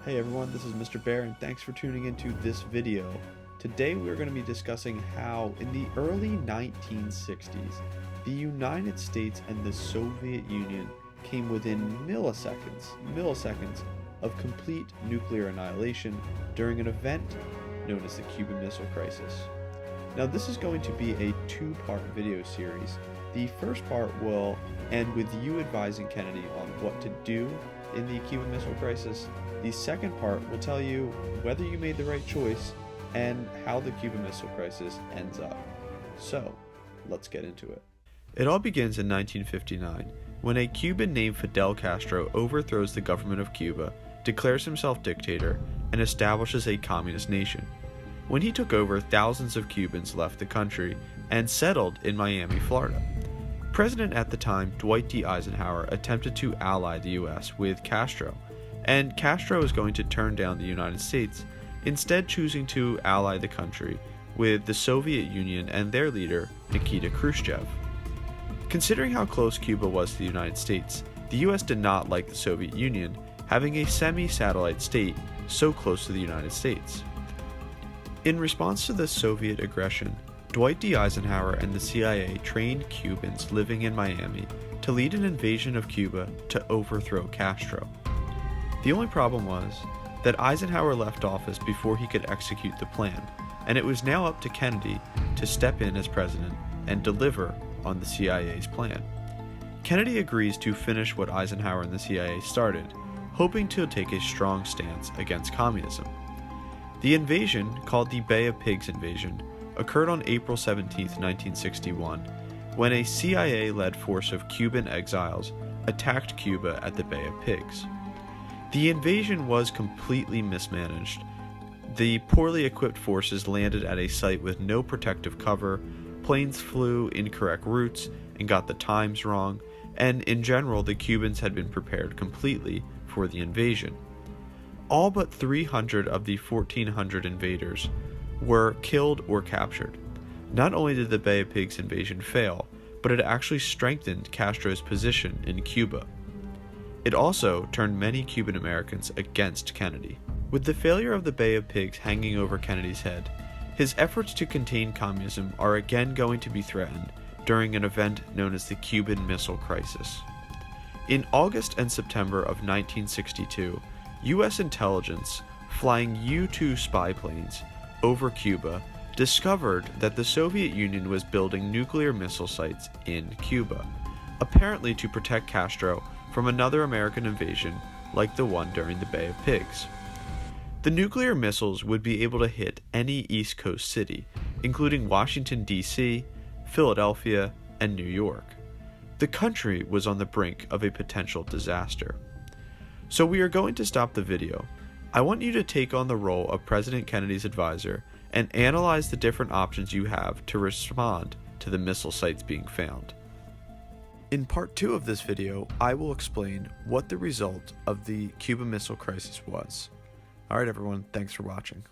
Hey everyone, this is Mr. Bear and thanks for tuning into this video. Today we are going to be discussing how in the early 1960s, the United States and the Soviet Union came within milliseconds of complete nuclear annihilation during an event known as the Cuban Missile Crisis. Now this is going to be a two-part video series. The first part will end with you advising Kennedy on what to do in the Cuban Missile Crisis. The second part will tell you whether you made the right choice and how the Cuban Missile Crisis ends up. So, let's get into it. It all begins in 1959, when a Cuban named Fidel Castro overthrows the government of Cuba, declares himself dictator, and establishes a communist nation. When he took over, thousands of Cubans left the country and settled in Miami, Florida. President at the time, Dwight D. Eisenhower, attempted to ally the U.S. with Castro, and Castro was going to turn down the United States, instead choosing to ally the country with the Soviet Union and their leader, Nikita Khrushchev. Considering how close Cuba was to the United States, the U.S. did not like the Soviet Union having a semi-satellite state so close to the United States. In response to the Soviet aggression, Dwight D. Eisenhower and the CIA trained Cubans living in Miami to lead an invasion of Cuba to overthrow Castro. The only problem was that Eisenhower left office before he could execute the plan, and it was now up to Kennedy to step in as president and deliver on the CIA's plan. Kennedy agrees to finish what Eisenhower and the CIA started, hoping to take a strong stance against communism. The invasion, called the Bay of Pigs invasion, occurred on April 17, 1961, when a CIA-led force of Cuban exiles attacked Cuba at the Bay of Pigs. The invasion was completely mismanaged. The poorly equipped forces landed at a site with no protective cover, planes flew incorrect routes and got the times wrong, and in general the Cubans had been prepared completely for the invasion. All but 300 of the 1,400 invaders were killed or captured. Not only did the Bay of Pigs invasion fail, but it actually strengthened Castro's position in Cuba. It also turned many Cuban Americans against Kennedy. With the failure of the Bay of Pigs hanging over Kennedy's head, his efforts to contain communism are again going to be threatened during an event known as the Cuban Missile Crisis. In August and September of 1962, U.S. intelligence, flying U-2 spy planes over Cuba, discovered that the Soviet Union was building nuclear missile sites in Cuba, apparently to protect Castro from another American invasion like the one during the Bay of Pigs. The nuclear missiles would be able to hit any East Coast city, including Washington, D.C., Philadelphia, and New York. The country was on the brink of a potential disaster. So we are going to stop the video. I want you to take on the role of President Kennedy's advisor and analyze the different options you have to respond to the missile sites being found. In part 2 of this video, I will explain what the result of the Cuban Missile Crisis was. Alright everyone, thanks for watching.